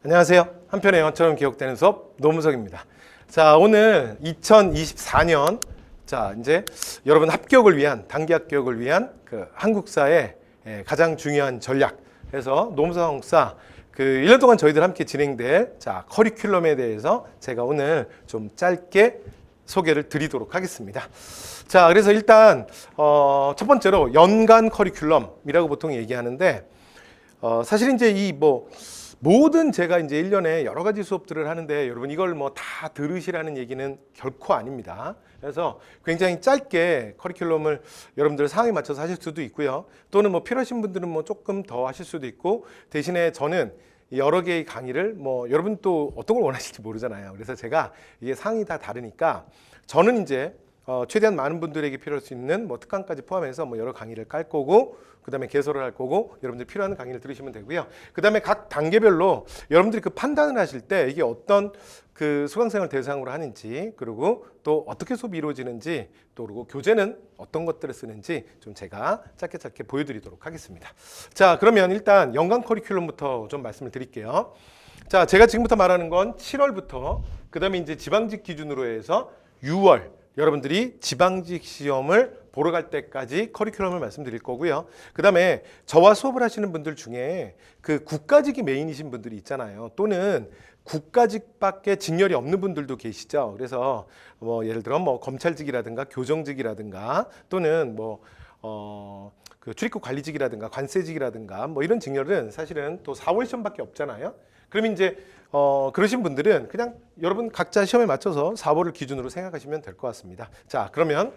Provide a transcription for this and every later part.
안녕하세요. 한편의 영화처럼 기억되는 수업 노무석입니다. 자, 오늘 2024년 이제 여러분 합격을 위한 단기 합격을 위한 그 한국사의 가장 중요한 전략 해서 노무석 한국사 1년 동안 저희들 함께 진행될 커리큘럼에 대해서 제가 오늘 좀 짧게 소개를 드리도록 하겠습니다. 자, 그래서 일단 첫 번째로 연간 커리큘럼이라고 보통 얘기하는데 사실 이제 모든 제가 이제 1년에 여러 가지 수업들을 하는데 여러분 이걸 다 들으시라는 얘기는 결코 아닙니다. 그래서 굉장히 짧게 커리큘럼을 여러분들 상황에 맞춰서 하실 수도 있고요. 또는 필요하신 분들은 조금 더 하실 수도 있고, 대신에 저는 여러 개의 강의를 여러분 또 어떤 걸 원하실지 모르잖아요. 그래서 제가 이게 상황이 다 다르니까 저는 이제 최대한 많은 분들에게 필요할 수 있는 특강까지 포함해서 여러 강의를 깔 거고, 그 다음에 개설을 할 거고, 여러분들 필요한 강의를 들으시면 되고요. 그 다음에 각 단계별로 여러분들이 그 판단을 하실 때 이게 어떤 그 수강생을 대상으로 하는지, 그리고 또 어떻게 수업이 이루어지는지, 또 그리고 교재는 어떤 것들을 쓰는지 좀 제가 짧게 보여드리도록 하겠습니다. 자, 그러면 일단 연간 커리큘럼부터 좀 말씀을 드릴게요. 자, 제가 지금부터 말하는 건 7월부터, 그 다음에 이제 지방직 기준으로 해서 6월, 여러분들이 지방직 시험을 보러 갈 때까지 커리큘럼을 말씀드릴 거고요. 그 다음에 저와 수업을 하시는 분들 중에 그 국가직이 메인이신 분들이 있잖아요. 또는 국가직밖에 직렬이 없는 분들도 계시죠. 그래서 예를 들어 검찰직이라든가 교정직이라든가 또는 그 출입국 관리직이라든가 관세직이라든가 이런 직렬은 사실은 또 4월 시험밖에 없잖아요. 그럼 이제 그러신 분들은 그냥 여러분 각자 시험에 맞춰서 4월을 기준으로 생각하시면 될 것 같습니다. 자, 그러면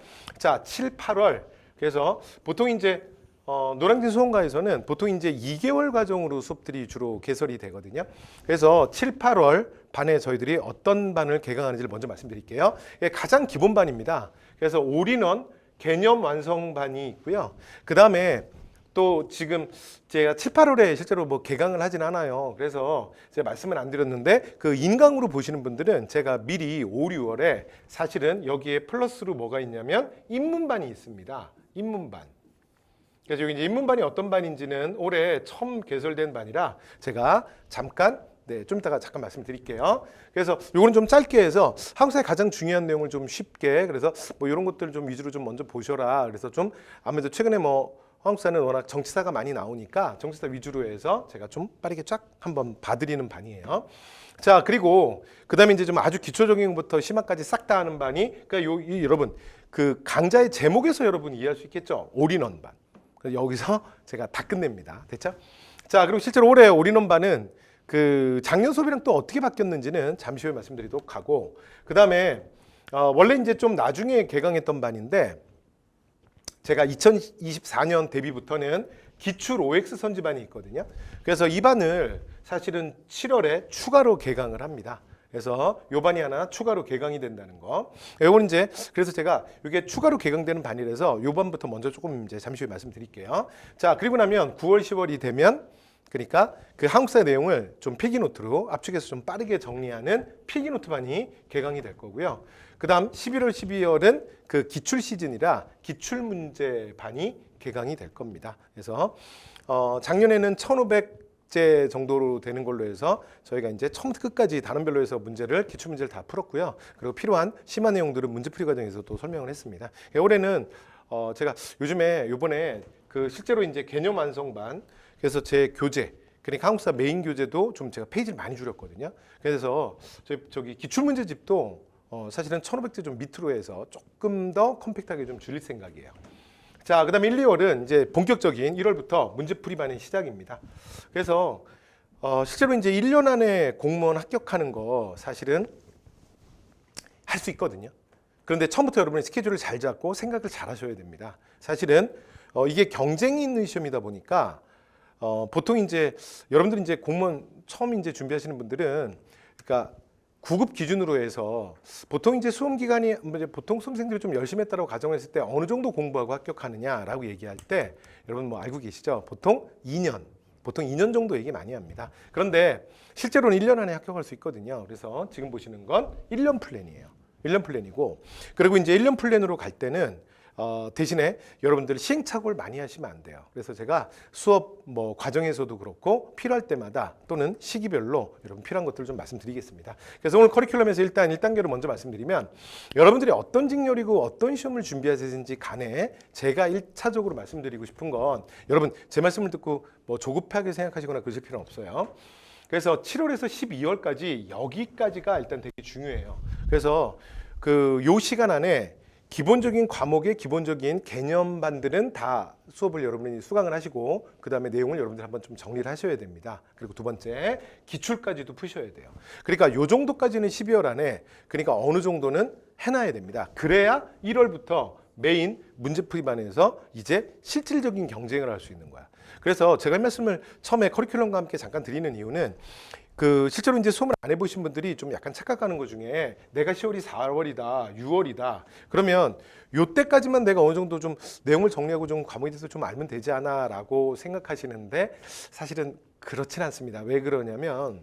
7, 8월, 그래서 보통 이제 노량진 수험가에서는 보통 이제 2개월 과정으로 수업들이 주로 개설이 되거든요. 그래서 7, 8월 반에 저희들이 어떤 반을 개강하는지를 먼저 말씀드릴게요. 이게 가장 기본 반입니다. 그래서 올인원 개념 완성반이 있고요. 그 다음에 또 지금 제가 7, 8월에 실제로 개강을 하진 않아요. 그래서 제가 말씀을 안 드렸는데 그 인강으로 보시는 분들은 제가 미리 5, 6월에 사실은 여기에 플러스로 뭐가 있냐면 입문반이 있습니다. 입문반. 그래서 여기 이제 입문반이 어떤 반인지는 올해 처음 개설된 반이라 제가 잠깐 좀 이따가 잠깐 말씀드릴게요. 그래서 요거는 좀 짧게 해서 한국사의 가장 중요한 내용을 좀 쉽게, 그래서 이런 것들을 좀 위주로 좀 먼저 보셔라. 그래서 좀 아무래도 최근에 한국사는 워낙 정치사가 많이 나오니까 정치사 위주로 해서 제가 좀 빠르게 쫙 한번 봐드리는 반이에요. 자, 그리고 그 다음에 이제 좀 아주 기초적인 것부터 심화까지 싹 다 하는 반이, 그러니까 여러분 그 강좌의 제목에서 여러분 이해할 수 있겠죠? 올인원 반. 여기서 제가 다 끝냅니다. 됐죠? 자, 그리고 실제로 올해 올인원 반은 그 작년 수업이랑 또 어떻게 바뀌었는지는 잠시 후에 말씀드리도록 하고, 그 다음에 원래 이제 좀 나중에 개강했던 반인데 제가 2024년 대비부터는 기출 OX 선지반이 있거든요. 그래서 이 반을 사실은 7월에 추가로 개강을 합니다. 그래서 요 반이 하나 추가로 개강이 된다는 거. 요건 이제 그래서 제가 이게 추가로 개강되는 반이라서 요 반부터 먼저 조금 이제 잠시 후에 말씀드릴게요. 자, 그리고 나면 9월, 10월이 되면 그러니까 그 한국사 내용을 좀 필기노트로 압축해서 좀 빠르게 정리하는 필기노트 반이 개강이 될 거고요. 그 다음 11월, 12월은 그 기출 시즌이라 기출문제 반이 개강이 될 겁니다. 그래서 작년에는 1,500제 정도로 되는 걸로 해서 저희가 이제 처음부터 끝까지 단원별로 해서 기출문제를 다 풀었고요. 그리고 필요한 심화 내용들은 문제풀이 과정에서 또 설명을 했습니다. 올해는 제가 요번에 그 실제로 이제 개념 완성반, 그래서 제 교재, 그러니까 한국사 메인 교재도 좀 제가 페이지를 많이 줄였거든요. 그래서 저기 기출문제집도 사실은 1,500제 좀 밑으로 해서 조금 더 컴팩트하게 좀 줄일 생각이에요. 자, 그 다음에 1, 2월은 이제 본격적인 1월부터 문제풀이반의 시작입니다. 그래서 실제로 이제 1년 안에 공무원 합격하는 거 사실은 할 수 있거든요. 그런데 처음부터 여러분이 스케줄을 잘 잡고 생각을 잘 하셔야 됩니다. 사실은 이게 경쟁이 있는 시험이다 보니까 보통 이제 여러분들이 이제 공무원 처음 이제 준비하시는 분들은 그러니까 9급 기준으로 해서 보통 이제 수험 기간이 보통 수험생들이 좀 열심히 했다고 가정했을 때 어느 정도 공부하고 합격하느냐라고 얘기할 때 여러분 알고 계시죠? 보통 2년 정도 얘기 많이 합니다. 그런데 실제로는 1년 안에 합격할 수 있거든요. 그래서 지금 보시는 건 1년 플랜이에요. 1년 플랜이고, 그리고 이제 1년 플랜으로 갈 때는 대신에 여러분들 시행착오를 많이 하시면 안 돼요. 그래서 제가 수업 뭐 과정에서도 그렇고 필요할 때마다 또는 시기별로 여러분 필요한 것들을 좀 말씀드리겠습니다. 그래서 오늘 커리큘럼에서 일단 1단계로 먼저 말씀드리면 여러분들이 어떤 직렬이고 어떤 시험을 준비하시는지 간에 제가 1차적으로 말씀드리고 싶은 건 여러분 제 말씀을 듣고 뭐 조급하게 생각하시거나 그러실 필요는 없어요. 그래서 7월에서 12월까지 여기까지가 일단 되게 중요해요. 그래서 요 시간 안에 기본적인 과목의 기본적인 개념반들은 다 수업을 여러분이 수강을 하시고 그 다음에 내용을 여러분들 한번 좀 정리를 하셔야 됩니다. 그리고 두 번째 기출까지도 푸셔야 돼요. 그러니까 요 정도까지는 12월 안에 그러니까 어느 정도는 해놔야 됩니다. 그래야 1월부터 메인 문제풀이반에서 이제 실질적인 경쟁을 할 수 있는 거야. 그래서 제가 이 말씀을 처음에 커리큘럼과 함께 잠깐 드리는 이유는 실제로 이제 수험을 안 해보신 분들이 좀 약간 착각하는 것 중에 내가 10월이 4월이다, 6월이다. 그러면 요때까지만 내가 어느 정도 좀 내용을 정리하고 좀 과목에 대해서 좀 알면 되지 않아 라고 생각하시는데 사실은 그렇진 않습니다. 왜 그러냐면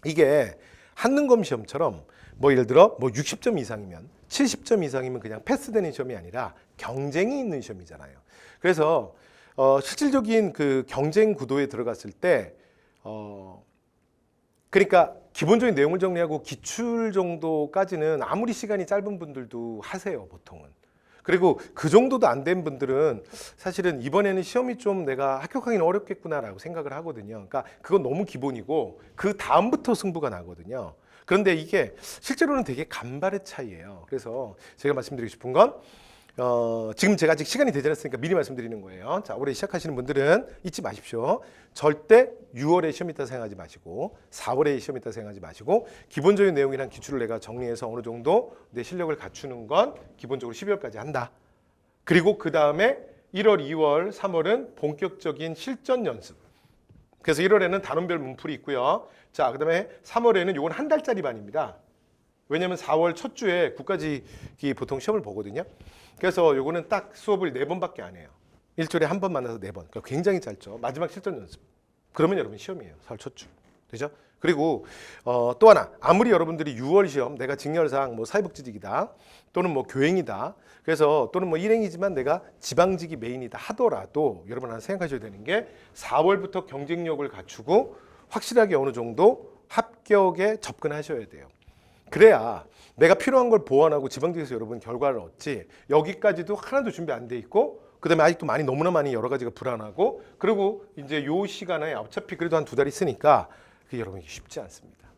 이게 한능검 시험처럼 뭐 예를 들어 뭐 60점 이상이면 70점 이상이면 그냥 패스되는 시험이 아니라 경쟁이 있는 시험이잖아요. 그래서 실질적인 그 경쟁 구도에 들어갔을 때 그러니까 기본적인 내용을 정리하고 기출 정도까지는 아무리 시간이 짧은 분들도 하세요, 보통은. 그리고 그 정도도 안 된 분들은 사실은 이번에는 시험이 좀 내가 합격하기는 어렵겠구나라고 생각을 하거든요. 그러니까 그건 너무 기본이고 그 다음부터 승부가 나거든요. 그런데 이게 실제로는 되게 간발의 차이예요. 그래서 제가 말씀드리고 싶은 건 지금 제가 아직 시간이 되지 않았으니까 미리 말씀드리는 거예요. 자, 올해 시작하시는 분들은 잊지 마십시오. 절대 6월에 시험 있다 생각하지 마시고 4월에 시험 있다 생각하지 마시고 기본적인 내용이랑 기출을 내가 정리해서 어느 정도 내 실력을 갖추는 건 기본적으로 12월까지 한다. 그리고 그 다음에 1월, 2월, 3월은 본격적인 실전 연습. 그래서 1월에는 단원별 문풀이 있고요. 자, 그 다음에 3월에는 이건 한 달짜리 반입니다. 왜냐하면 4월 첫 주에 국가직이 보통 시험을 보거든요. 그래서 요거는 딱 수업을 4번밖에 안 해요. 일주일에 한 번 만나서 4번. 그러니까 굉장히 짧죠. 마지막 실전 연습. 그러면 여러분 시험이에요. 4월 첫 주. 되죠? 그리고 또 하나. 아무리 여러분들이 6월 시험 내가 직렬상 뭐 사회복지직이다. 또는 뭐 교행이다. 그래서 또는 뭐 일행이지만 내가 지방직이 메인이다 하더라도 여러분 하나 생각하셔야 되는 게 4월부터 경쟁력을 갖추고 확실하게 어느 정도 합격에 접근하셔야 돼요. 그래야 내가 필요한 걸 보완하고 지방직에서 여러분 결과를 얻지 여기까지도 하나도 준비 안 돼 있고 그 다음에 아직도 너무나 많이 여러 가지가 불안하고 그리고 이제 요 시간에 어차피 그래도 한 2달 있으니까 그게 여러분 쉽지 않습니다.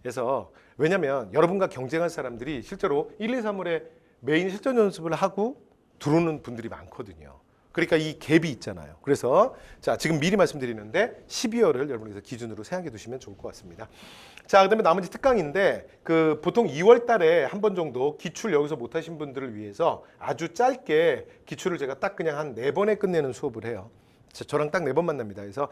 그래서 왜냐면 여러분과 경쟁할 사람들이 실제로 1, 2, 3월에 메인 실전 연습을 하고 들어오는 분들이 많거든요. 그러니까 이 갭이 있잖아요. 그래서 자 지금 미리 말씀드리는데 12월을 여러분께서 기준으로 생각해 두시면 좋을 것 같습니다. 자, 그다음에 나머지 특강인데 보통 2월 달에 한 번 정도 기출 여기서 못 하신 분들을 위해서 아주 짧게 기출을 제가 딱 그냥 한 4번에 끝내는 수업을 해요. 저랑 딱 4번 만납니다. 그래서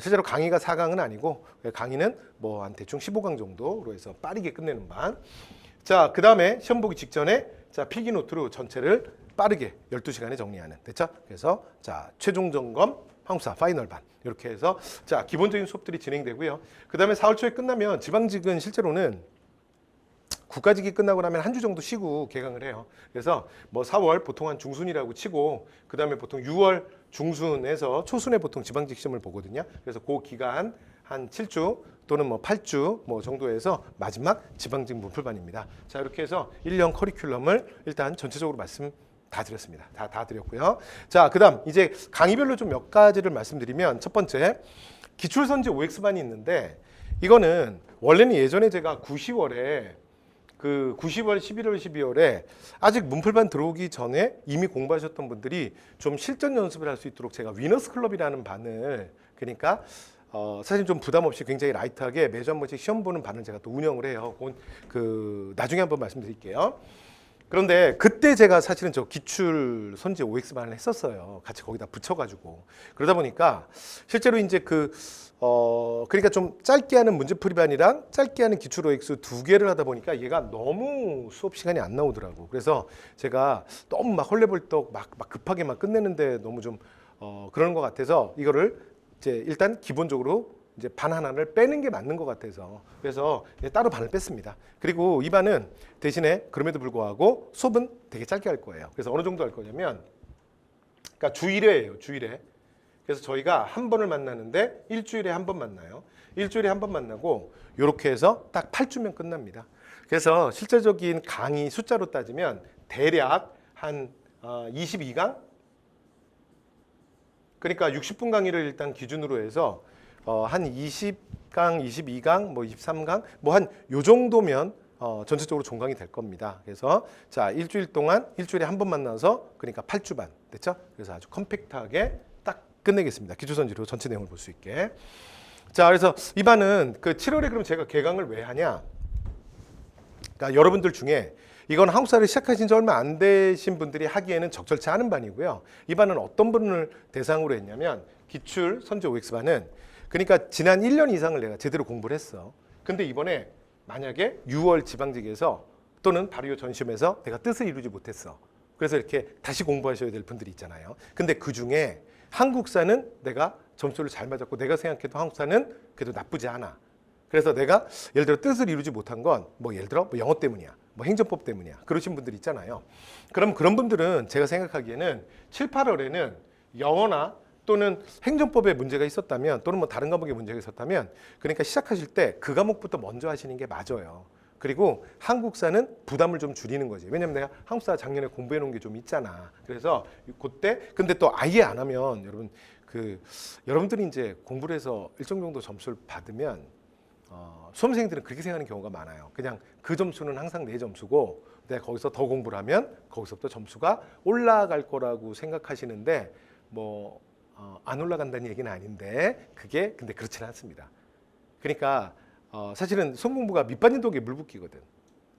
실제로 강의가 4강은 아니고 강의는 뭐 한 대충 15강 정도로 해서 빠르게 끝내는 반. 자, 그다음에 시험 보기 직전에 자, 필기 노트로 전체를 빠르게 12시간에 정리하는. 됐죠? 그래서 자, 최종 점검 한국사 파이널 반 이렇게 해서 자, 기본적인 수업들이 진행되고요. 그다음에 4월 초에 끝나면 지방직은 실제로는 국가직이 끝나고 나면 한 주 정도 쉬고 개강을 해요. 그래서 뭐 4월 보통 한 중순이라고 치고 그다음에 보통 6월 중순에서 초순에 보통 지방직 시험을 보거든요. 그래서 그 기간 한 7주 또는 뭐 8주 뭐 정도에서 마지막 지방직 문풀반입니다. 자, 이렇게 해서 1년 커리큘럼을 일단 전체적으로 말씀 다 드렸습니다. 다 드렸고요. 자, 그다음 이제 강의별로 좀 몇 가지를 말씀드리면 첫 번째 기출선지 OX반이 있는데 이거는 원래는 예전에 제가 90월에 11월, 12월에 아직 문풀반 들어오기 전에 이미 공부하셨던 분들이 좀 실전 연습을 할 수 있도록 제가 위너스 클럽이라는 반을 그러니까 사실 좀 부담 없이 굉장히 라이트하게 매주 한 번씩 시험 보는 반을 제가 또 운영을 해요. 나중에 한번 말씀드릴게요. 그런데 그때 제가 사실은 저 기출 선지 OX반을 했었어요. 같이 거기다 붙여가지고. 그러다 보니까 실제로 이제 그러니까 좀 짧게 하는 문제풀이반이랑 짧게 하는 기출 OX 2개를 하다 보니까 얘가 너무 수업 시간이 안 나오더라고. 그래서 제가 너무 막 헐레벌떡 막 급하게 막 끝내는데 너무 좀 그러는 것 같아서 이거를 이제 일단 기본적으로 이제 반 하나를 빼는 게 맞는 것 같아서 그래서 따로 반을 뺐습니다. 그리고 이 반은 대신에 그럼에도 불구하고 수업은 되게 짧게 할 거예요. 그래서 어느 정도 할 거냐면 그러니까 주 1회예요. 주 1회. 그래서 저희가 한 번을 만나는데 일주일에 한 번 만나요. 일주일에 한 번 만나고 이렇게 해서 딱 8주면 끝납니다. 그래서 실제적인 강의 숫자로 따지면 대략 한 22강? 그러니까 60분 강의를 일단 기준으로 해서 한 20강, 22강, 뭐 23강, 뭐 한 요 정도면 전체적으로 종강이 될 겁니다. 그래서 자, 일주일 동안 일주일에 한 번 만나서 그러니까 8주 반 됐죠? 그래서 아주 컴팩트하게 딱 끝내겠습니다. 기초선지로 전체 내용을 볼 수 있게. 자, 그래서 이 반은 그 7월에 그럼 제가 개강을 왜 하냐? 그러니까 여러분들 중에 이건 한국사를 시작하신 지 얼마 안 되신 분들이 하기에는 적절치 않은 반이고요. 이 반은 어떤 분을 대상으로 했냐면 기출 선지 OX 반은 그러니까 지난 1년 이상을 내가 제대로 공부를 했어. 근데 이번에 만약에 6월 지방직에서 또는 바로 이 전시험에서 내가 뜻을 이루지 못했어. 그래서 이렇게 다시 공부하셔야 될 분들이 있잖아요. 근데 그중에 한국사는 내가 점수를 잘 맞았고 내가 생각해도 한국사는 그래도 나쁘지 않아. 그래서 내가 예를 들어 뜻을 이루지 못한 건 뭐 예를 들어 뭐 영어 때문이야. 뭐 행정법 때문이야. 그러신 분들 있잖아요. 그럼 그런 분들은 제가 생각하기에는 7, 8월에는 영어나 또는 행정법에 문제가 있었다면 또는 뭐 다른 과목에 문제가 있었다면 그러니까 시작하실 때 그 과목부터 먼저 하시는 게 맞아요. 그리고 한국사는 부담을 좀 줄이는 거지. 왜냐면 내가 한국사 작년에 공부해 놓은 게 좀 있잖아. 그래서 그때 근데 또 아예 안 하면 여러분 여러분들이 이제 공부를 해서 일정 정도 점수를 받으면 수험생들은 그렇게 생각하는 경우가 많아요. 그냥 그 점수는 항상 내 점수고 내가 거기서 더 공부를 하면 거기서부터 점수가 올라갈 거라고 생각하시는데 뭐 안 올라간다는 얘기는 아닌데 그게 근데 그렇지는 않습니다. 그러니까 사실은 수험 공부가 밑빠진 독에 물 붓기거든.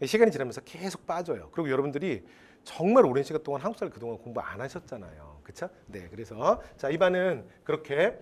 시간이 지나면서 계속 빠져요. 그리고 여러분들이 정말 오랜 시간 동안 한국사를 그동안 공부 안 하셨잖아요. 그렇죠? 네, 그래서 자, 이 반은 그렇게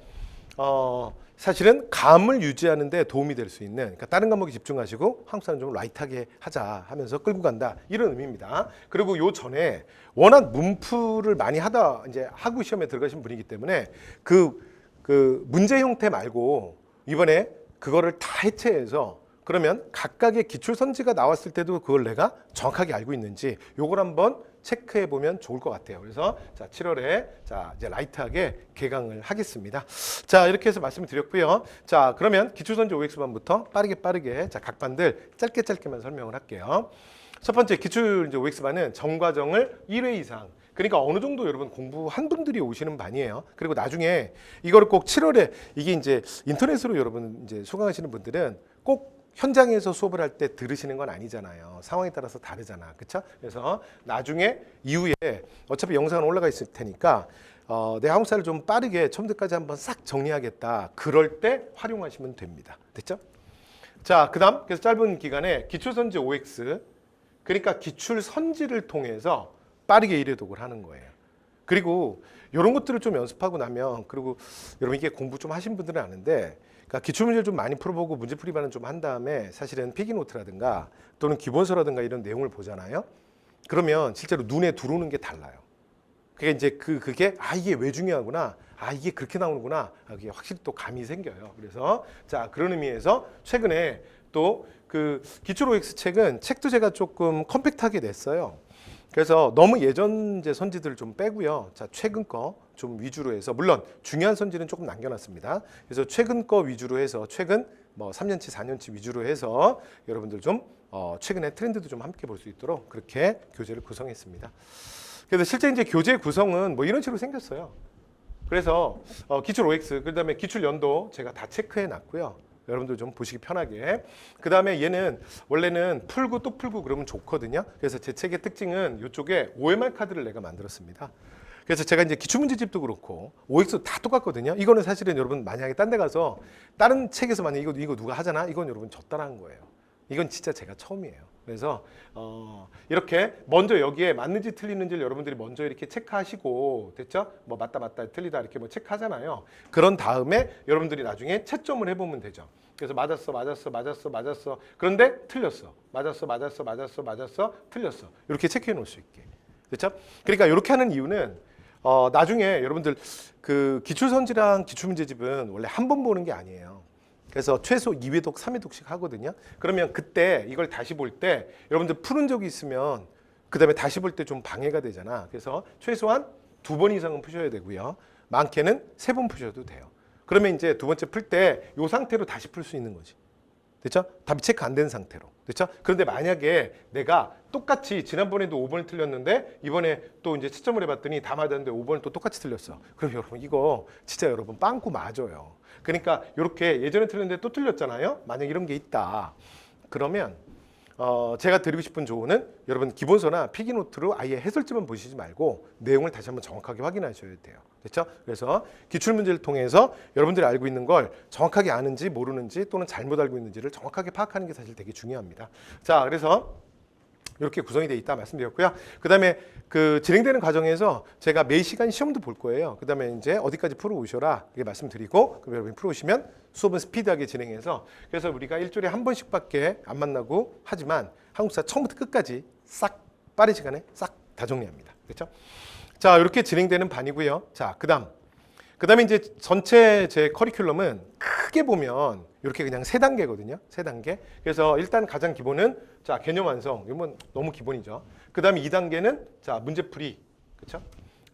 사실은 감을 유지하는 데 도움이 될 수 있는 그러니까 다른 과목에 집중하시고 한국사는 좀 라이트하게 하자 하면서 끌고 간다 이런 의미입니다. 그리고 요 전에 워낙 문풀을 많이 하다 이제 하고 시험에 들어가신 분이기 때문에 그 문제 형태 말고 이번에 그거를 다 해체해서 그러면 각각의 기출 선지가 나왔을 때도 그걸 내가 정확하게 알고 있는지 요걸 한번 체크해 보면 좋을 것 같아요. 그래서 자, 7월에 자, 이제 라이트하게 개강을 하겠습니다. 자, 이렇게 해서 말씀을 드렸고요. 자, 그러면 기출 선지 OX반부터 빠르게 자, 각 반들 짧게만 설명을 할게요. 첫 번째 기출 이제 OX반은 전과정을 1회 이상 그러니까 어느 정도 여러분 공부한 분들이 오시는 반이에요. 그리고 나중에 이거를 꼭 7월에 이게 이제 인터넷으로 여러분 이제 수강하시는 분들은 꼭 현장에서 수업을 할 때 들으시는 건 아니잖아요. 상황에 따라서 다르잖아. 그렇죠? 그래서 나중에 이후에 어차피 영상은 올라가 있을 테니까 내 한국사를 좀 빠르게 처음부터까지 한번 싹 정리하겠다. 그럴 때 활용하시면 됩니다. 됐죠? 자, 그다음 그래서 짧은 기간에 기출선지 OX 그러니까 기출 선지를 통해서 빠르게 1회 독을 하는 거예요. 그리고 이런 것들을 좀 연습하고 나면 그리고 여러분 이게 공부 좀 하신 분들은 아는데 그러니까 기출문제를 좀 많이 풀어보고 문제풀이반은 좀 한 다음에 사실은 필기노트라든가 또는 기본서라든가 이런 내용을 보잖아요. 그러면 실제로 눈에 들어오는 게 달라요. 그게 이제 그게 이게 왜 중요하구나. 이게 그렇게 나오는구나. 그게 확실히 또 감이 생겨요. 그래서 자, 그런 의미에서 최근에 또 그 기출 OX 책도 제가 조금 컴팩트하게 냈어요. 그래서 너무 예전 선지들을 좀 빼고요. 자, 최근 거 좀 위주로 해서 물론 중요한 선지는 조금 남겨놨습니다. 그래서 최근 거 위주로 해서 최근 뭐 3년치, 4년치 위주로 해서 여러분들 좀 최근의 트렌드도 좀 함께 볼 수 있도록 그렇게 교재를 구성했습니다. 그래서 실제 이제 교재 구성은 뭐 이런 식으로 생겼어요. 그래서 기출 OX 그다음에 기출 연도 제가 다 체크해 놨고요. 여러분들 좀 보시기 편하게. 그 다음에 얘는 원래는 풀고 또 풀고 그러면 좋거든요. 그래서 제 책의 특징은 이쪽에 OMR 카드를 내가 만들었습니다. 그래서 제가 이제 기출문제집도 그렇고 OX도 다 똑같거든요. 이거는 사실은 여러분 만약에 딴 데 가서 다른 책에서 만약에 이거 누가 하잖아? 이건 여러분 저 따라한 거예요. 이건 진짜 제가 처음이에요. 그래서 이렇게 먼저 여기에 맞는지 틀리는지를 여러분들이 먼저 이렇게 체크하시고 됐죠? 뭐 맞다 틀리다 이렇게 뭐 체크하잖아요. 그런 다음에 여러분들이 나중에 채점을 해보면 되죠. 그래서 맞았어. 그런데 틀렸어. 맞았어. 틀렸어. 이렇게 체크해 놓을 수 있게. 그렇죠? 그러니까 이렇게 하는 이유는 나중에 여러분들 그 기출선지랑 기출문제집은 원래 한 번 보는 게 아니에요. 그래서 최소 2회독, 3회독씩 하거든요. 그러면 그때 이걸 다시 볼 때 여러분들 푸는 적이 있으면 그 다음에 다시 볼 때 좀 방해가 되잖아. 그래서 최소한 2번 이상은 푸셔야 되고요. 많게는 3번 푸셔도 돼요. 그러면 이제 두 번째 풀 때 이 상태로 다시 풀 수 있는 거지. 됐죠? 답이 체크 안 된 상태로. 됐죠? 그런데 만약에 내가 똑같이 지난번에도 5번을 틀렸는데 이번에 또 이제 채점을 해봤더니 다 맞았는데 5번을 또 똑같이 틀렸어. 그럼 여러분 이거 진짜 여러분 빵꾸 맞아요. 그러니까 이렇게 예전에 틀렸는데 또 틀렸잖아요. 만약 이런 게 있다. 그러면 제가 드리고 싶은 조언은 여러분 기본서나 필기노트로 아예 해설집만 보시지 말고 내용을 다시 한번 정확하게 확인하셔야 돼요. 됐죠? 그래서 기출문제를 통해서 여러분들이 알고 있는 걸 정확하게 아는지 모르는지 또는 잘못 알고 있는지를 정확하게 파악하는 게 사실 되게 중요합니다. 자, 그래서 이렇게 구성이 되어 있다 말씀드렸고요. 그 다음에 그 진행되는 과정에서 제가 매 시간 시험도 볼 거예요. 그 다음에 이제 어디까지 풀어오셔라 이렇게 말씀드리고 그럼 여러분이 풀어오시면 수업은 스피드하게 진행해서 그래서 우리가 일주일에 한 번씩밖에 안 만나고 하지만 한국사 처음부터 끝까지 싹 빠른 시간에 싹 다 정리합니다. 그렇죠? 자, 이렇게 진행되는 반이고요. 자, 그다음에 이제 전체 제 커리큘럼은 크게 보면 이렇게 그냥 3단계거든요. 3단계. 그래서 일단 가장 기본은 자, 개념 완성. 이건 너무 기본이죠. 그다음에 2단계는 자, 문제풀이. 그렇죠?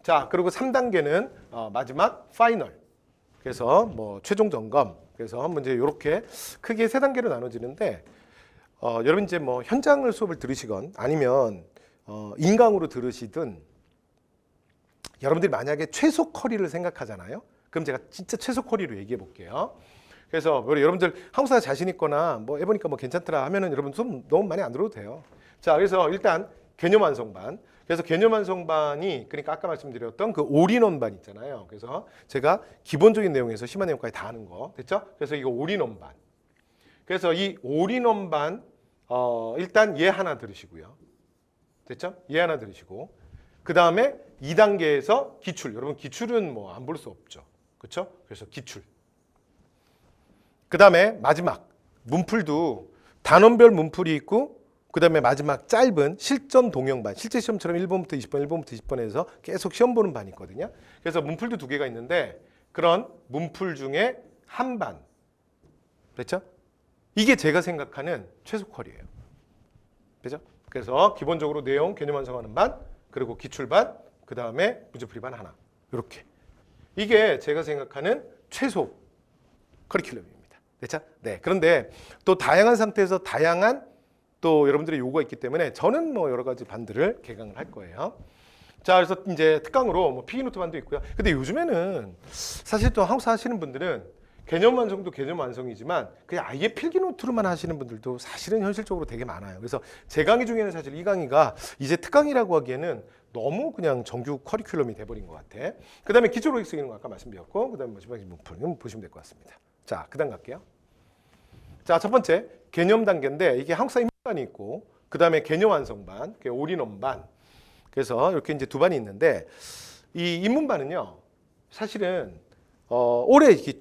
자, 그리고 3단계는 마지막 파이널. 그래서 뭐 최종 점검. 그래서 문제 이렇게 크게 3단계로 나눠지는데 여러분 이제 뭐 현장을 수업을 들으시건 아니면 인강으로 들으시든 여러분들이 만약에 최소 커리를 생각하잖아요. 그럼 제가 진짜 최소 커리로 얘기해 볼게요. 그래서 여러분들 한국사 자신 있거나 뭐 해보니까 뭐 괜찮더라 하면은 여러분 수업 너무 많이 안 들어도 돼요. 자, 그래서 일단 개념 완성반. 그래서 개념 완성반이 그러니까 아까 말씀드렸던 그 올인원반 있잖아요. 그래서 제가 기본적인 내용에서 심한 내용까지 다 하는 거. 됐죠? 그래서 이거 올인원반. 그래서 이 올인원반 일단 얘 하나 들으시고요. 됐죠? 얘 하나 들으시고 그 다음에 2단계에서 기출. 여러분 기출은 뭐 안 볼 수 없죠. 그렇죠? 그래서 기출. 그 다음에 마지막 문풀도 단원별 문풀이 있고 그 다음에 마지막 짧은 실전 동영반. 실제 시험처럼 1번부터 20번, 1번부터 20번에서 계속 시험 보는 반이 있거든요. 그래서 문풀도 2개가 있는데 그런 문풀 중에 한 반. 됐죠? 이게 제가 생각하는 최소 컬이에요. 그죠? 그래서 기본적으로 내용 개념 완성하는 반, 그리고 기출반, 그 다음에 문제풀이반 하나. 이렇게. 이게 제가 생각하는 최소 커리큘럼입니다. 됐죠? 네. 그런데 또 다양한 상태에서 다양한 또 여러분들의 요구가 있기 때문에 저는 뭐 여러 가지 반들을 개강을 할 거예요. 자, 그래서 이제 특강으로 뭐 필기노트 반도 있고요. 근데 요즘에는 사실 또 한국사 하시는 분들은 개념 완성도 개념 완성이지만 그냥 아예 필기노트로만 하시는 분들도 사실은 현실적으로 되게 많아요. 그래서 제 강의 중에는 사실 이 강의가 이제 특강이라고 하기에는 너무 그냥 정규 커리큘럼이 돼버린 것 같아. 그 다음에 기초 로직 쓰기는 거 아까 말씀드렸고 그 다음에 마지막에 문풀 보시면 될 것 같습니다. 자, 그 다음 갈게요. 자, 첫 번째 개념 단계인데 이게 한국사 인문반이 있고 그 다음에 개념 완성반, 올인원반. 그래서 이렇게 이제 2반이 있는데 이 인문반은요 사실은 올해 이렇게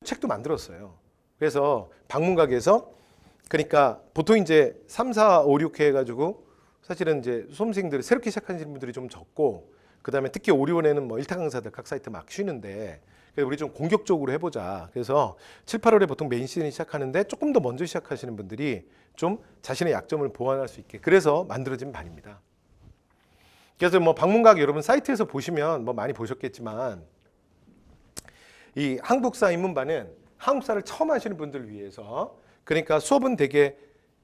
책도 만들었어요. 그래서 방문각에서 그러니까 보통 이제 3, 4, 5, 6회 해가지고 사실은 이제 수험생들 새롭게 시작하시는 분들이 좀 적고 그 다음에 특히 오리온에는 뭐 일타 강사들 각 사이트 막 쉬는데 그래서 우리 좀 공격적으로 해보자. 그래서 7, 8월에 보통 메인 시즌이 시작하는데 조금 더 먼저 시작하시는 분들이 좀 자신의 약점을 보완할 수 있게 그래서 만들어진 반입니다. 그래서 뭐 방문각 여러분 사이트에서 보시면 뭐 많이 보셨겠지만 이 한국사 입문반은 한국사를 처음 하시는 분들을 위해서 그러니까 수업은 되게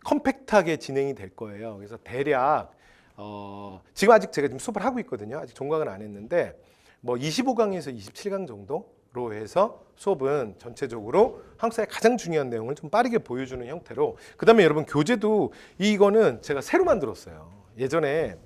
컴팩트하게 진행이 될 거예요. 그래서 대략 지금 아직 제가 지금 수업을 하고 있거든요. 아직 종강은 안 했는데 뭐 25강에서 27강 정도로 해서 수업은 전체적으로 한국사의 가장 중요한 내용을 좀 빠르게 보여주는 형태로 그다음에 여러분 교재도 이거는 제가 새로 만들었어요. 예전에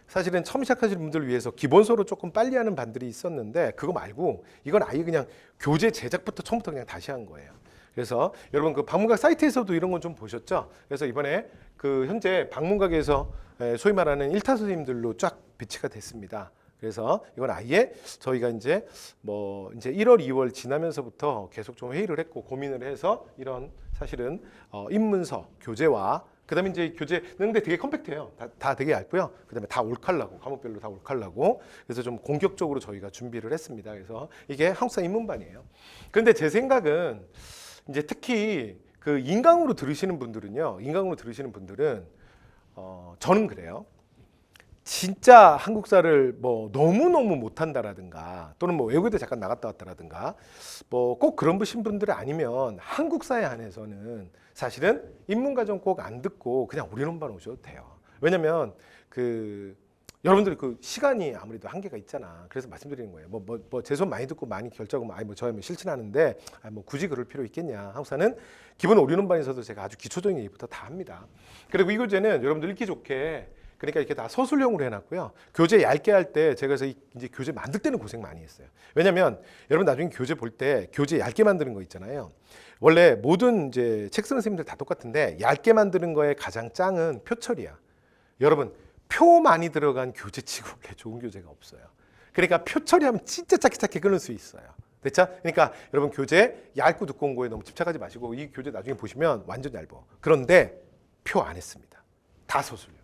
사실은 처음 시작하시는 분들을 위해서 기본서로 조금 빨리 하는 반들이 있었는데 그거 말고 이건 아예 그냥 교재 제작부터 처음부터 그냥 다시 한 거예요. 그래서 여러분 그 방문각 사이트에서도 이런 건 좀 보셨죠? 그래서 이번에 그 현재 방문각에서 소위 말하는 일타 선생님들로 쫙 배치가 됐습니다. 그래서 이건 아예 저희가 이제 뭐 이제 1월, 2월 지나면서부터 계속 좀 회의를 했고 고민을 해서 이런 사실은 입문서 교재와 그다음에 이제 교재는 근데 되게 컴팩트해요. 다 되게 얇고요. 그다음에 다 올칼라고 과목별로 다 올칼라고 그래서 좀 공격적으로 저희가 준비를 했습니다. 그래서 이게 한국사 입문반이에요. 그런데 제 생각은 이제 특히 그 인강으로 들으시는 분들은요, 인강으로 들으시는 분들은 저는 그래요. 진짜 한국사를 뭐 너무너무 못한다라든가 또는 뭐 외국에도 잠깐 나갔다 왔다라든가 뭐 꼭 그런 분들이 아니면 한국사에 한해서는 사실은 인문과정 꼭 안 듣고 그냥 올인원반 오셔도 돼요. 왜냐면 그 여러분들이 그 시간이 아무래도 한계가 있잖아. 그래서 말씀드리는 거예요. 제 손 많이 듣고 많이 결정하면 아니 뭐 저야 뭐 실천하는데 뭐 굳이 그럴 필요 있겠냐. 한국사는 기본 올인원반에서도 제가 아주 기초적인 얘기부터 다 합니다. 그리고 이 교재는 여러분들 읽기 좋게 그러니까 이렇게 다 서술형으로 해놨고요. 교재 얇게 할 때 제가 그래서 이제 교재 만들 때는 고생 많이 했어요. 왜냐면 여러분 나중에 교재 볼 때 교재 얇게 만드는 거 있잖아요. 원래 모든 이제 책 쓰는 선생님들 다 똑같은데 얇게 만드는 거에 가장 짱은 표철이야. 여러분 표 많이 들어간 교재치고 원래 좋은 교재가 없어요. 그러니까 표 처리하면 진짜 짧게 끊을 수 있어요. 됐죠? 그러니까 여러분 교재 얇고 두꺼운 거에 너무 집착하지 마시고 이 교재 나중에 보시면 완전 얇아. 그런데 표 안 했습니다. 다 서술형이에요.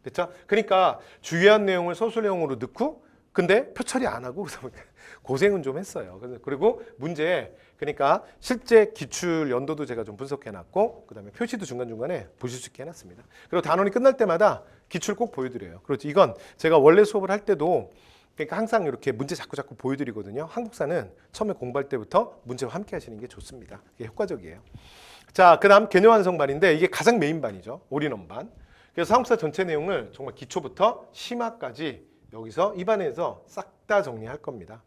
됐죠? 그러니까 중요한 내용을 서술형으로 넣고 근데 표 처리 안 하고 고생은 좀 했어요. 그리고 문제 그러니까 실제 기출 연도도 제가 좀 분석해 놨고 그다음에 표시도 중간중간에 보실 수 있게 해놨습니다. 그리고 단원이 끝날 때마다 기출 꼭 보여드려요. 그렇지. 이건 제가 원래 수업을 할 때도 그러니까 항상 이렇게 문제 자꾸 보여드리거든요. 한국사는 처음에 공부할 때부터 문제와 함께 하시는 게 좋습니다. 이게 효과적이에요. 자, 그다음 개념 완성반인데 이게 가장 메인반이죠. 올인원반. 그래서 한국사 전체 내용을 정말 기초부터 심화까지 여기서 이 반에서 싹 다 정리할 겁니다.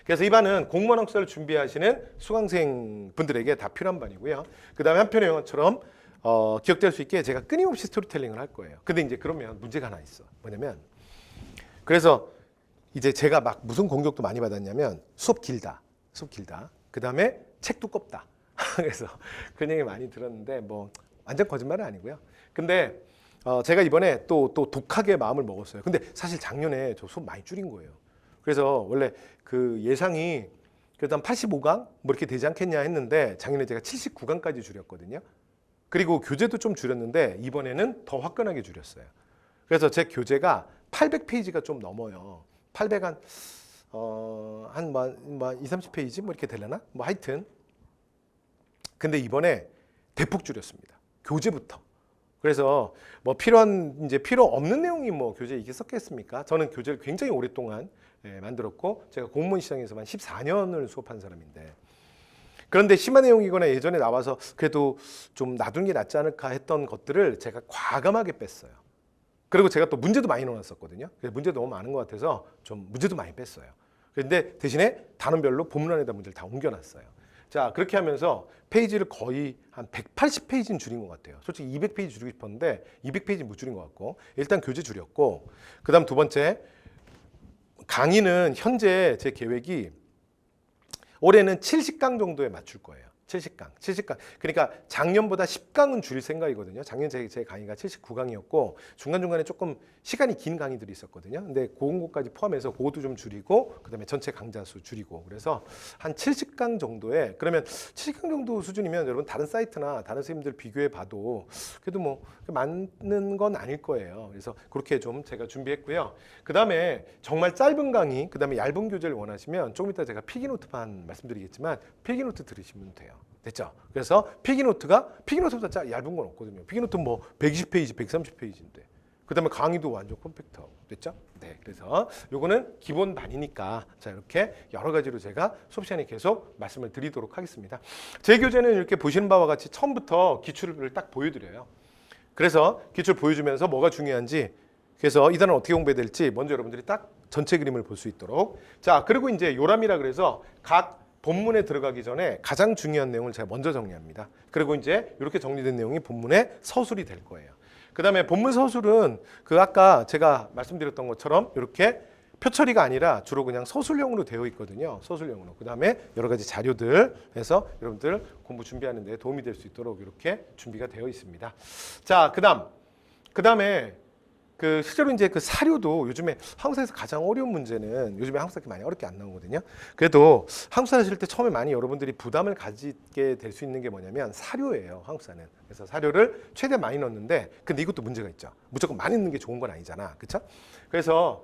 그래서 이 반은 공무원 학사를 준비하시는 수강생 분들에게 다 필요한 반이고요. 그 다음에 한편의 영화처럼 기억될 수 있게 제가 끊임없이 스토리텔링을 할 거예요. 근데 이제 그러면 문제가 하나 있어. 뭐냐면 그래서 이제 제가 막 무슨 공격도 많이 받았냐면 수업 길다. 그 다음에 책 두껍다. 그래서 그런 얘기 많이 들었는데 뭐 완전 거짓말은 아니고요. 근데 제가 이번에 또 독하게 마음을 먹었어요. 근데 사실 작년에 저 수업 많이 줄인 거예요. 그래서 원래 그 예상이 그래도 한 85강 뭐 이렇게 되지 않겠냐 했는데 작년에 제가 79강까지 줄였거든요. 그리고 교재도 좀 줄였는데 이번에는 더 화끈하게 줄였어요. 그래서 제 교재가 800페이지가 좀 넘어요. 800 한 2, 30페이지 뭐 이렇게 되려나? 뭐 하여튼 근데 이번에 대폭 줄였습니다. 교재부터. 그래서 뭐 필요 없는 내용이 뭐 교재에 이게 섞였습니까? 저는 교재를 굉장히 오랫동안 만들었고 제가 공무원 시장에서만 14년을 수업한 사람인데 그런데 심한 내용이거나 예전에 나와서 그래도 좀 놔두는 게 낫지 않을까 했던 것들을 제가 과감하게 뺐어요. 그리고 제가 또 문제도 많이 넣어놨었거든요. 문제도 너무 많은 것 같아서 좀 문제도 많이 뺐어요. 그런데 대신에 단원별로 본문 안에다 문제를 다 옮겨놨어요. 자, 그렇게 하면서 페이지를 거의 한 180페이지는 줄인 것 같아요. 솔직히 200페이지 줄이고 싶었는데 200페이지 못 줄인 것 같고 일단 교재 줄였고 그 다음 두 번째 강의는 현재 제 계획이 올해는 70강 정도에 맞출 거예요. 70강. 그러니까 작년보다 10강은 줄일 생각이거든요. 작년 제 강의가 79강이었고 중간중간에 조금 시간이 긴 강의들이 있었거든요. 근데 그런 것까지 포함해서 그것도 좀 줄이고 그다음에 전체 강좌 수 줄이고 그래서 한 70강 정도에 그러면 70강 정도 수준이면 여러분 다른 사이트나 다른 선생님들 비교해 봐도 그래도 뭐 많은 건 아닐 거예요. 그래서 그렇게 좀 제가 준비했고요. 그다음에 정말 짧은 강의, 그다음에 얇은 교재를 원하시면 조금 이따 제가 필기노트판 말씀드리겠지만 필기노트 들으시면 돼요. 됐죠? 그래서 필기노트보다 얇은 건 없거든요. 필기노트 뭐 120페이지, 130페이지인데. 그다음에 강의도 완전 컴팩트하고. 됐죠? 네. 그래서 요거는 기본 반이니까 자, 이렇게 여러 가지로 제가 수업 시간에 계속 말씀을 드리도록 하겠습니다. 제 교재는 이렇게 보시는 바와 같이 처음부터 기출을 딱 보여드려요. 그래서 기출 보여주면서 뭐가 중요한지 그래서 이 단원 어떻게 공부해야 될지 먼저 여러분들이 딱 전체 그림을 볼 수 있도록. 자, 그리고 이제 요람이라 그래서 각 본문에 들어가기 전에 가장 중요한 내용을 제가 먼저 정리합니다. 그리고 이제 이렇게 정리된 내용이 본문의 서술이 될 거예요. 그 다음에 본문 서술은 그 아까 제가 말씀드렸던 것처럼 이렇게 표 처리가 아니라 주로 그냥 서술형으로 되어 있거든요. 서술형으로. 그 다음에 여러 가지 자료들 해서 여러분들 공부 준비하는 데 도움이 될 수 있도록 이렇게 준비가 되어 있습니다. 자, 그 다음에 그 실제로 이제 그 사료도 요즘에 한국사에서 가장 어려운 문제는 요즘에 한국사 많이 어렵게 안 나오거든요. 그래도 한국사 하실 때 처음에 많이 여러분들이 부담을 가지게 될 수 있는 게 뭐냐면 사료예요. 한국사는. 그래서 사료를 최대 많이 넣는데 근데 이것도 문제가 있죠. 무조건 많이 넣는 게 좋은 건 아니잖아. 그렇죠? 그래서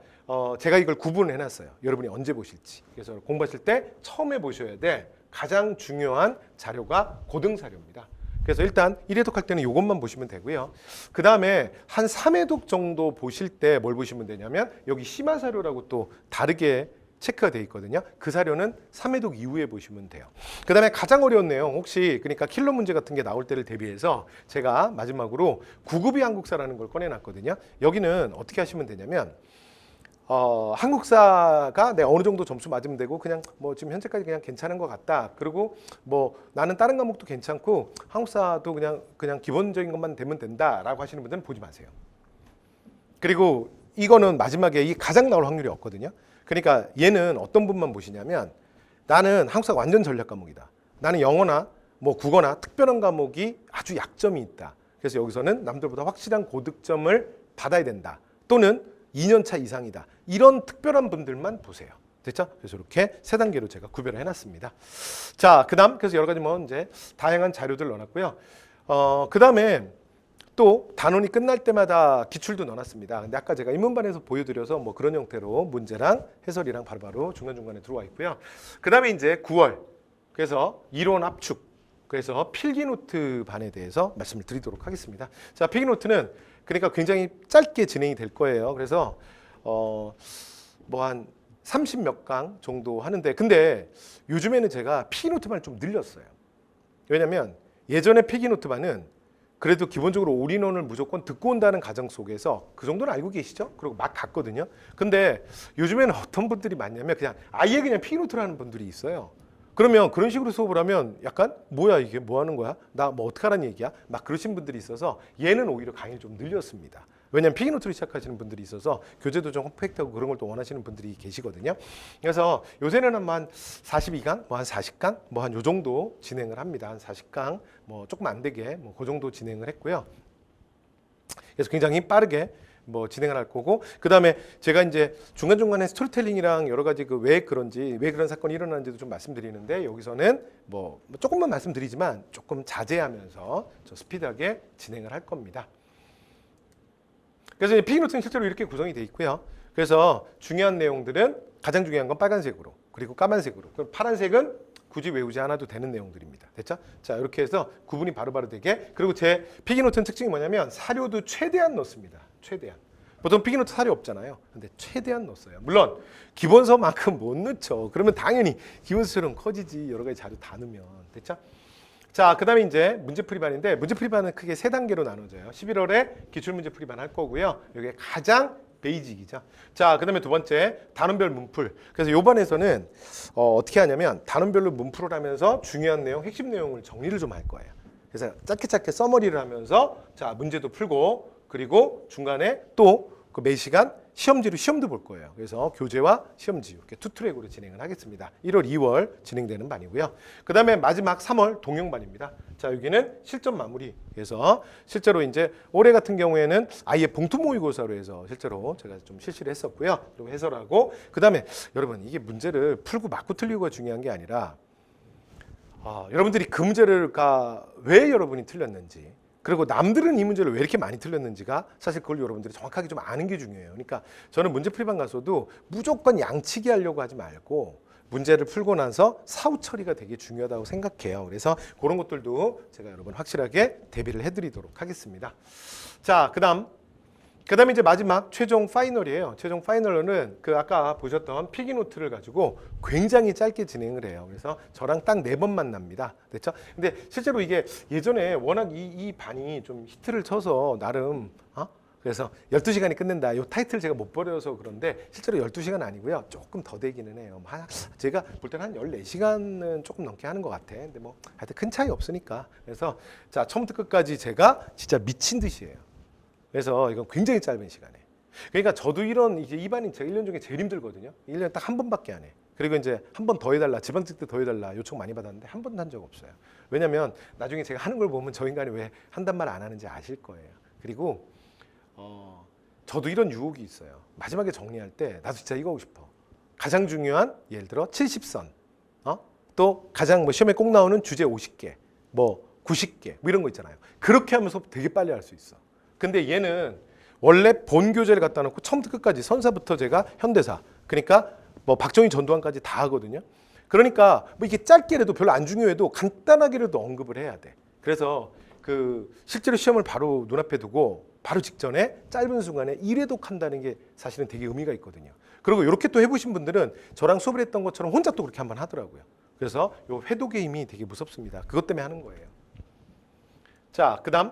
제가 이걸 구분을 해놨어요. 여러분이 언제 보실지. 그래서 공부하실 때 처음에 보셔야 돼. 가장 중요한 자료가 고등사료입니다. 그래서 일단 1회독 할 때는 이것만 보시면 되고요. 그 다음에 한 3회독 정도 보실 때 뭘 보시면 되냐면 여기 심화사료라고 또 다르게 체크가 되어 있거든요. 그 사료는 3회독 이후에 보시면 돼요. 그 다음에 가장 어려운 내용, 혹시 그러니까 킬러 문제 같은 게 나올 때를 대비해서 제가 마지막으로 9급이 한국사라는 걸 꺼내놨거든요. 여기는 어떻게 하시면 되냐면 한국사가 내가 어느 정도 점수 맞으면 되고 그냥 뭐 지금 현재까지 그냥 괜찮은 것 같다. 그리고 뭐 나는 다른 과목도 괜찮고 한국사도 그냥 기본적인 것만 되면 된다라고 하시는 분들은 보지 마세요. 그리고 이거는 마지막에 이 가장 나올 확률이 없거든요. 그러니까 얘는 어떤 분만 보시냐면 나는 한국사가 완전 전략 과목이다. 나는 영어나 뭐 국어나 특별한 과목이 아주 약점이 있다. 그래서 여기서는 남들보다 확실한 고득점을 받아야 된다. 또는 2년차 이상이다. 이런 특별한 분들만 보세요. 됐죠? 그래서 이렇게 세 단계로 제가 구별을 해놨습니다. 자, 그다음 그래서 여러 가지 뭐 이제 다양한 자료들 넣어놨고요. 그다음에 또 단원이 끝날 때마다 기출도 넣어놨습니다. 근데 아까 제가 인문반에서 보여드려서 뭐 그런 형태로 문제랑 해설이랑 바로바로 중간중간에 들어와 있고요. 그 다음에 이제 9월 그래서 이론 압축 그래서 필기노트 반에 대해서 말씀을 드리도록 하겠습니다. 자, 필기노트는 그러니까 굉장히 짧게 진행이 될 거예요. 그래서 뭐 한 30몇 강 정도 하는데 근데 요즘에는 제가 필기노트반을 좀 늘렸어요. 왜냐면 예전에 필기노트반은 그래도 기본적으로 올인원을 무조건 듣고 온다는 가정 속에서 그 정도는 알고 계시죠? 그리고 막 갔거든요. 근데 요즘에는 어떤 분들이 많냐면 그냥 아예 그냥 필기노트를 하는 분들이 있어요. 그러면 그런 식으로 수업을 하면 약간 뭐야 이게 뭐 하는 거야? 나 뭐 어떻게 하라는 얘기야? 막 그러신 분들이 있어서 얘는 오히려 강의를 좀 늘렸습니다. 왜냐하면 필기노트를 시작하시는 분들이 있어서 교재도 좀 컴팩트하고 그런 걸 또 원하시는 분들이 계시거든요. 그래서 요새는 한 42강, 뭐 한 40강, 뭐 한 요 정도 진행을 합니다. 한 40강, 뭐 조금 안 되게 뭐 그 정도 진행을 했고요. 그래서 굉장히 빠르게 뭐 진행을 할 거고 그 다음에 제가 이제 중간중간에 스토리텔링이랑 여러 가지 그 왜 그런지 왜 그런 사건이 일어나는지도 좀 말씀드리는데 여기서는 뭐 조금만 말씀드리지만 조금 자제하면서 저 스피드하게 진행을 할 겁니다. 그래서 필기노트는 실제로 이렇게 구성이 되어 있고요. 그래서 중요한 내용들은 가장 중요한 건 빨간색으로 그리고 까만색으로 그럼 파란색은 굳이 외우지 않아도 되는 내용들입니다. 됐죠? 자, 이렇게 해서 구분이 바로바로 되게 그리고 제 필기노트는 특징이 뭐냐면 사료도 최대한 넣습니다. 최대한. 보통 필기노트 사료 없잖아요. 근데 최대한 넣었어요. 물론 기본서만큼 못 넣죠. 그러면 당연히 기본서처럼 커지지 여러 가지 자료 다 넣으면. 됐죠? 자, 그 다음에 이제 문제풀이반인데 문제풀이반은 크게 세 단계로 나눠져요. 11월에 기출문제풀이반 할 거고요. 이게 가장 베이직이죠. 자, 그 다음에 두 번째 단원별 문풀. 그래서 요번에서는 어떻게 하냐면 단원별로 문풀을 하면서 중요한 내용, 핵심 내용을 정리를 좀 할 거예요. 그래서 짧게 서머리를 하면서 자 문제도 풀고 그리고 중간에 또 그 매 시간 시험지로 시험도 볼 거예요. 그래서 교재와 시험지 이렇게 투 트랙으로 진행을 하겠습니다. 1월, 2월 진행되는 반이고요. 그 다음에 마지막 3월 동영반입니다. 자, 여기는 실전 마무리. 그래서 실제로 이제 올해 같은 경우에는 아예 봉투 모의고사로 해서 실제로 제가 좀 실시를 했었고요. 그리고 해설하고 그 다음에 여러분 이게 문제를 풀고 맞고 틀리고가 중요한 게 아니라 여러분들이 그 문제를 왜 여러분이 틀렸는지 그리고 남들은 이 문제를 왜 이렇게 많이 틀렸는지가 사실 그걸 여러분들이 정확하게 좀 아는 게 중요해요. 그러니까 저는 문제풀이반 가서도 무조건 양치기 하려고 하지 말고 문제를 풀고 나서 사후 처리가 되게 중요하다고 생각해요. 그래서 그런 것들도 제가 여러분 확실하게 대비를 해드리도록 하겠습니다. 자, 그다음에 이제 마지막 최종 파이널이에요. 최종 파이널은 그 아까 보셨던 필기노트를 가지고 굉장히 짧게 진행을 해요. 그래서 저랑 딱 4번 만납니다. 됐죠? 근데 실제로 이게 예전에 워낙 이 반이 좀 히트를 쳐서 나름 그래서 12시간이 끝낸다. 이 타이틀 제가 못 버려서 그런데 실제로 12시간 아니고요. 조금 더 되기는 해요. 제가 볼 때는 한 14시간은 조금 넘게 하는 것 같아. 근데 뭐 하여튼 큰 차이 없으니까. 그래서 자, 처음부터 끝까지 제가 진짜 미친 듯이 해요. 그래서 이건 굉장히 짧은 시간에. 그러니까 저도 이제 이 반이 제가 1년 중에 제일 힘들거든요. 1년에 딱 한 번밖에 안 해. 그리고 이제 한 번 더 해달라, 지방직 때 더 해달라 요청 많이 받았는데 한 번도 한 적 없어요. 왜냐면 나중에 제가 하는 걸 보면 저 인간이 왜 한단 말 안 하는지 아실 거예요. 그리고 저도 이런 유혹이 있어요. 마지막에 정리할 때 나도 진짜 이거 하고 싶어. 가장 중요한 예를 들어 70선, 또 가장 뭐 시험에 꼭 나오는 주제 50개, 뭐 90개 뭐 이런 거 있잖아요. 그렇게 하면서 되게 빨리 할 수 있어. 근데 얘는 원래 본 교재를 갖다 놓고 처음부터 끝까지 선사부터 제가 현대사 그러니까 뭐 박정희 전두환까지 다 하거든요. 그러니까 뭐 이게 짧게라도 별로 안 중요해도 간단하게라도 언급을 해야 돼. 그래서 그 실제로 시험을 바로 눈앞에 두고 바로 직전에 짧은 순간에 일회독한다는 게 사실은 되게 의미가 있거든요. 그리고 이렇게 또 해보신 분들은 저랑 수업을 했던 것처럼 혼자 또 그렇게 한번 하더라고요. 그래서 이 회독의 힘이 되게 무섭습니다. 그것 때문에 하는 거예요. 자, 그다음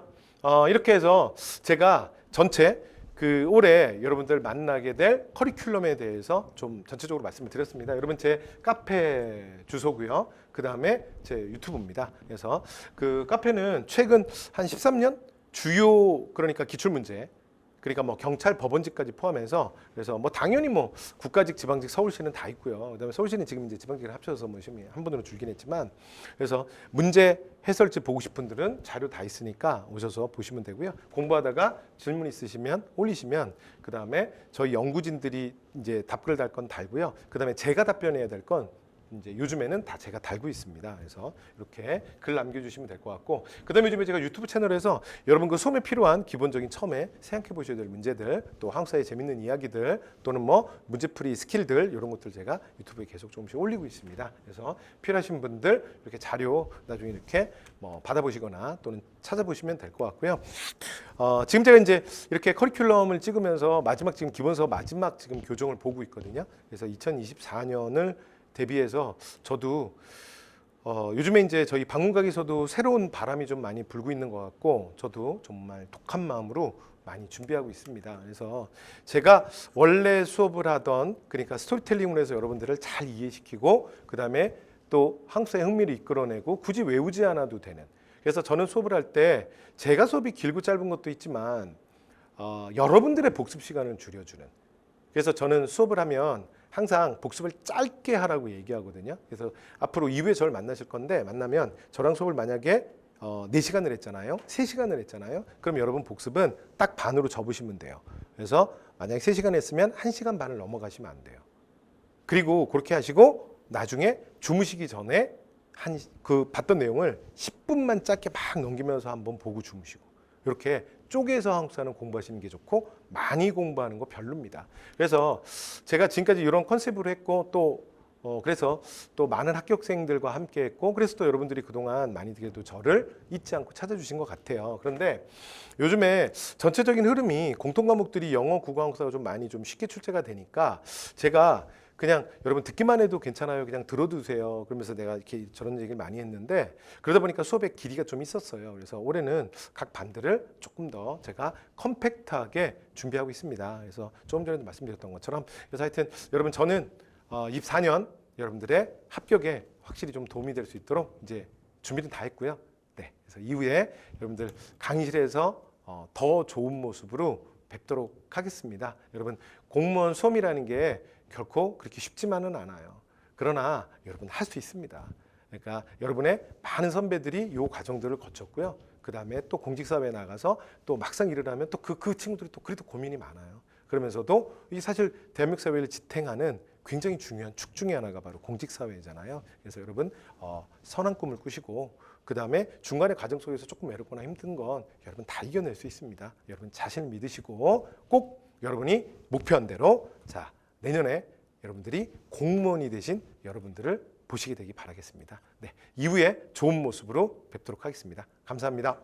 이렇게 해서 제가 전체 그 올해 여러분들 만나게 될 커리큘럼에 대해서 좀 전체적으로 말씀을 드렸습니다. 여러분 제 카페 주소고요. 그 다음에 제 유튜브입니다. 그래서 그 카페는 최근 한 13년 주요 그러니까 기출문제 그러니까 뭐 경찰 법원직까지 포함해서 그래서 뭐 당연히 뭐 국가직 지방직 서울시는 다 있고요. 그다음에 서울시는 지금 이제 지방직을 합쳐서 뭐 시험이 한 번으로 줄긴 했지만 그래서 문제 해설집 보고 싶은 분들은 자료 다 있으니까 오셔서 보시면 되고요. 공부하다가 질문 있으시면 올리시면 그다음에 저희 연구진들이 이제 답글 달 건 달고요. 그다음에 제가 답변해야 될 건 이제 요즘에는 다 제가 달고 있습니다. 그래서 이렇게 글 남겨주시면 될 것 같고, 그다음에 요즘에 제가 유튜브 채널에서 여러분 그 수험에 필요한 기본적인 처음에 생각해 보셔야 될 문제들, 또 한국사의 재밌는 이야기들, 또는 뭐 문제풀이 스킬들 이런 것들 제가 유튜브에 계속 조금씩 올리고 있습니다. 그래서 필요하신 분들 이렇게 자료 나중에 이렇게 뭐 받아보시거나 또는 찾아보시면 될 것 같고요. 지금 제가 이제 이렇게 커리큘럼을 찍으면서 마지막 지금 기본서 마지막 지금 교정을 보고 있거든요. 그래서 2024년을 대비해서 저도 요즘에 이제 저희 방문각에서도 새로운 바람이 좀 많이 불고 있는 것 같고 저도 정말 독한 마음으로 많이 준비하고 있습니다. 그래서 제가 원래 수업을 하던 그러니까 스토리텔링으로 해서 여러분들을 잘 이해시키고 그 다음에 또 한국사의 흥미를 이끌어내고 굳이 외우지 않아도 되는, 그래서 저는 수업을 할 때 제가 수업이 길고 짧은 것도 있지만 여러분들의 복습 시간을 줄여주는, 그래서 저는 수업을 하면 항상 복습을 짧게 하라고 얘기하거든요. 그래서 앞으로 이후에 저를 만나실 건데 만나면 저랑 수업을 만약에 4시간을 했잖아요. 3시간을 했잖아요. 그럼 여러분 복습은 딱 반으로 접으시면 돼요. 그래서 만약에 3시간 했으면 1시간 반을 넘어가시면 안 돼요. 그리고 그렇게 하시고 나중에 주무시기 전에 그 봤던 내용을 10분만 짧게 막 넘기면서 한번 보고 주무시고, 이렇게 쪼개서 한국사는 공부하시는 게 좋고 많이 공부하는 거 별로입니다. 그래서 제가 지금까지 이런 컨셉으로 했고 또 그래서 또 많은 합격생들과 함께 했고 그래서 또 여러분들이 그동안 많이 그래도 저를 잊지 않고 찾아주신 것 같아요. 그런데 요즘에 전체적인 흐름이 공통 과목들이 영어, 국어, 한국사가 좀 많이 좀 쉽게 출제가 되니까 제가 그냥 여러분 듣기만 해도 괜찮아요. 그냥 들어두세요. 그러면서 내가 이렇게 저런 얘기를 많이 했는데 그러다 보니까 수업의 길이가 좀 있었어요. 그래서 올해는 각 반들을 조금 더 제가 컴팩트하게 준비하고 있습니다. 그래서 조금 전에도 말씀드렸던 것처럼 그래서 하여튼 여러분 저는 24년 여러분들의 합격에 확실히 좀 도움이 될 수 있도록 이제 준비는 다 했고요. 네, 그래서 이후에 여러분들 강의실에서 더 좋은 모습으로 뵙도록 하겠습니다. 여러분 공무원 수험이라는 게 결코 그렇게 쉽지만은 않아요. 그러나 여러분 할 수 있습니다. 그러니까 여러분의 많은 선배들이 이 과정들을 거쳤고요. 그 다음에 또 공직사회에 나가서 또 막상 일을 하면 또 그 친구들이 또 그래도 고민이 많아요. 그러면서도 이 사실 대한민국 사회를 지탱하는 굉장히 중요한 축 중에 하나가 바로 공직사회잖아요. 그래서 여러분 선한 꿈을 꾸시고 그 다음에 중간에 과정 속에서 조금 외롭거나 힘든 건 여러분 다 이겨낼 수 있습니다. 여러분 자신을 믿으시고 꼭 여러분이 목표한 대로 자 내년에 여러분들이 공무원이 되신 여러분들을 보시게 되기 바라겠습니다. 네, 이후에 좋은 모습으로 뵙도록 하겠습니다. 감사합니다.